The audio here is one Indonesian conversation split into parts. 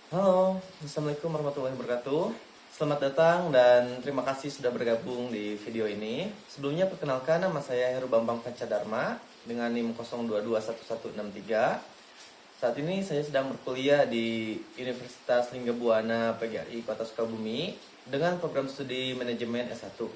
Halo, Assalamualaikum warahmatullahi wabarakatuh. Selamat datang dan terima kasih sudah bergabung di video ini. Sebelumnya perkenalkan, nama saya Heru Bambang Pancadharma dengan NIM 02211163. Saat ini saya sedang berkuliah di Universitas Linggabuana PGRI Kota Sukabumi dengan program studi manajemen S1.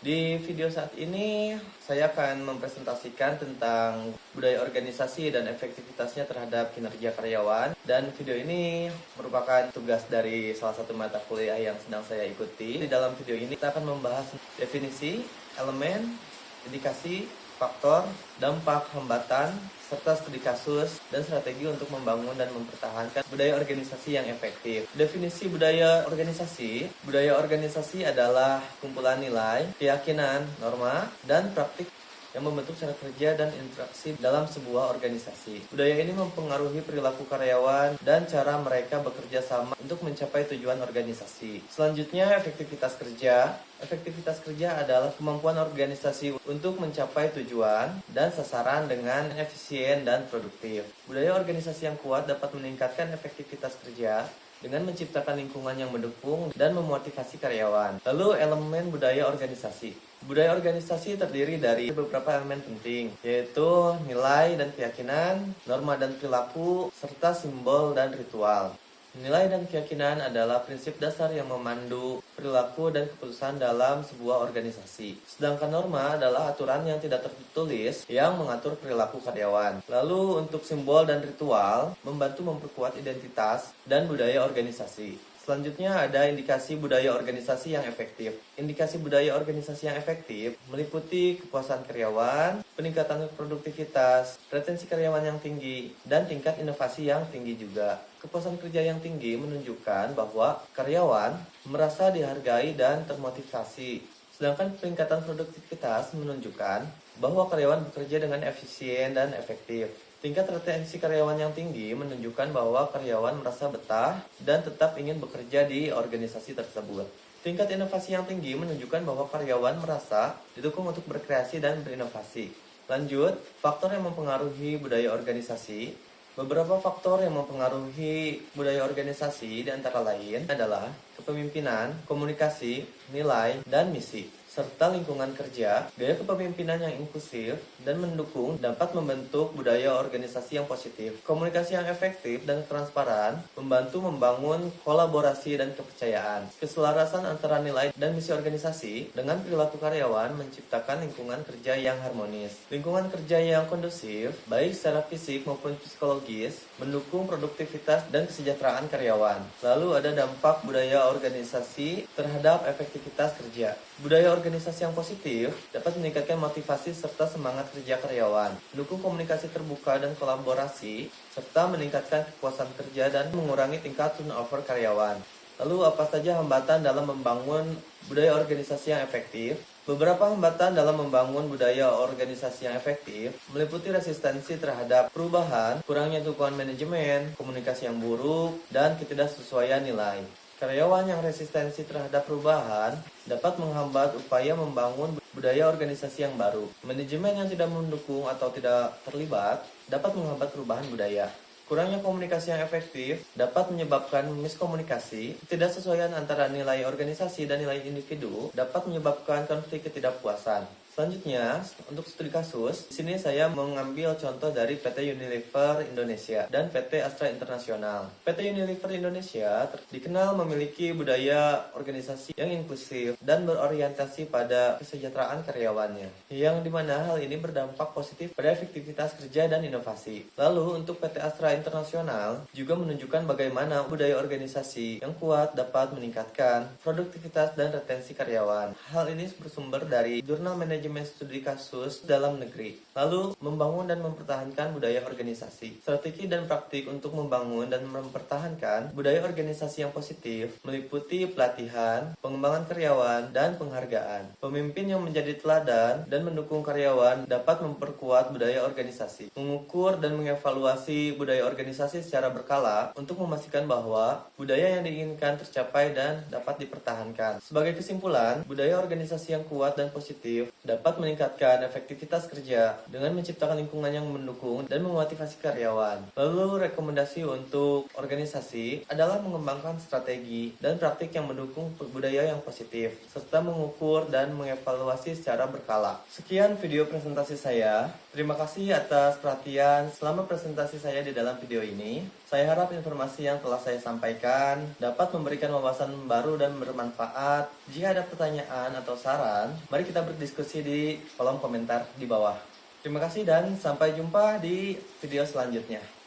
Di video saat ini saya akan mempresentasikan tentang budaya organisasi dan efektivitasnya terhadap kinerja karyawan. Dan video ini merupakan tugas dari salah satu mata kuliah yang sedang saya ikuti. Di dalam video ini kita akan membahas definisi, elemen, indikasi, faktor, dampak, hambatan, serta studi kasus dan strategi untuk membangun dan mempertahankan budaya organisasi yang efektif. Definisi budaya organisasi adalah kumpulan nilai, keyakinan, norma, dan praktik yang membentuk cara kerja dan interaksi dalam sebuah organisasi. Budaya ini mempengaruhi perilaku karyawan dan cara mereka bekerja sama untuk mencapai tujuan organisasi. Selanjutnya, efektivitas kerja. Efektivitas kerja adalah kemampuan organisasi untuk mencapai tujuan dan sasaran dengan efisien dan produktif. Budaya organisasi yang kuat dapat meningkatkan efektivitas kerja dengan menciptakan lingkungan yang mendukung dan memotivasi karyawan. Lalu elemen budaya organisasi. Budaya organisasi terdiri dari beberapa elemen penting, yaitu nilai dan keyakinan, norma dan perilaku, serta simbol dan ritual. Nilai dan keyakinan adalah prinsip dasar yang memandu perilaku dan keputusan dalam sebuah organisasi. Sedangkan norma adalah aturan yang tidak tertulis yang mengatur perilaku karyawan. Lalu untuk simbol dan ritual, membantu memperkuat identitas dan budaya organisasi. Selanjutnya ada indikasi budaya organisasi yang efektif. Indikasi budaya organisasi yang efektif meliputi kepuasan karyawan, peningkatan produktivitas, retensi karyawan yang tinggi, dan tingkat inovasi yang tinggi juga. Kepuasan kerja yang tinggi menunjukkan bahwa karyawan merasa dihargai dan termotivasi. Sedangkan peningkatan produktivitas menunjukkan bahwa karyawan bekerja dengan efisien dan efektif. Tingkat retensi karyawan yang tinggi menunjukkan bahwa karyawan merasa betah dan tetap ingin bekerja di organisasi tersebut. Tingkat inovasi yang tinggi menunjukkan bahwa karyawan merasa didukung untuk berkreasi dan berinovasi. Lanjut, faktor yang mempengaruhi budaya organisasi. Beberapa faktor yang mempengaruhi budaya organisasi antara lain adalah kepemimpinan, komunikasi, nilai, dan misi, serta lingkungan kerja. Gaya kepemimpinan yang inklusif dan mendukung dapat membentuk budaya organisasi yang positif. Komunikasi yang efektif dan transparan membantu membangun kolaborasi dan kepercayaan. Keselarasan antara nilai dan misi organisasi dengan perilaku karyawan menciptakan lingkungan kerja yang harmonis. Lingkungan kerja yang kondusif, baik secara fisik maupun psikologis, mendukung produktivitas dan kesejahteraan karyawan. Lalu ada dampak budaya organisasi terhadap efektivitas kerja. Budaya organisasi yang positif dapat meningkatkan motivasi serta semangat kerja karyawan, mendukung komunikasi terbuka dan kolaborasi, serta meningkatkan kepuasan kerja dan mengurangi tingkat turnover karyawan. Lalu apa saja hambatan dalam membangun budaya organisasi yang efektif? Beberapa hambatan dalam membangun budaya organisasi yang efektif meliputi resistensi terhadap perubahan, kurangnya dukungan manajemen, komunikasi yang buruk, dan ketidaksesuaian nilai. Karyawan yang resistensi terhadap perubahan dapat menghambat upaya membangun budaya organisasi yang baru. Manajemen yang tidak mendukung atau tidak terlibat dapat menghambat perubahan budaya. Kurangnya komunikasi yang efektif dapat menyebabkan miskomunikasi. Ketidaksesuaian antara nilai organisasi dan nilai individu dapat menyebabkan konflik ketidakpuasan. Selanjutnya, untuk studi kasus, di sini saya mengambil contoh dari PT Unilever Indonesia dan PT Astra Internasional. PT Unilever Indonesia dikenal memiliki budaya organisasi yang inklusif dan berorientasi pada kesejahteraan karyawannya, yang dimana hal ini berdampak positif pada efektivitas kerja dan inovasi. Lalu, untuk PT Astra Internasional juga menunjukkan bagaimana budaya organisasi yang kuat dapat meningkatkan produktivitas dan retensi karyawan. Hal ini bersumber dari Jurnal Manajemen Studi Kasus dalam negeri. Lalu, membangun dan mempertahankan budaya organisasi. Strategi dan praktik untuk membangun dan mempertahankan budaya organisasi yang positif meliputi pelatihan, pengembangan karyawan, dan penghargaan. Pemimpin yang menjadi teladan dan mendukung karyawan dapat memperkuat budaya organisasi. Mengukur dan mengevaluasi budaya organisasi secara berkala untuk memastikan bahwa budaya yang diinginkan tercapai dan dapat dipertahankan. Sebagai kesimpulan, budaya organisasi yang kuat dan positif dapat meningkatkan efektivitas kerja dengan menciptakan lingkungan yang mendukung dan memotivasi karyawan. Lalu rekomendasi untuk organisasi adalah mengembangkan strategi dan praktik yang mendukung budaya yang positif, serta mengukur dan mengevaluasi secara berkala. Sekian video presentasi saya. Terima kasih atas perhatian selama presentasi saya di dalam video ini. Saya harap informasi yang telah saya sampaikan dapat memberikan wawasan baru dan bermanfaat. Jika ada pertanyaan atau saran, mari kita berdiskusi di kolom komentar di bawah. Terima kasih dan sampai jumpa di video selanjutnya.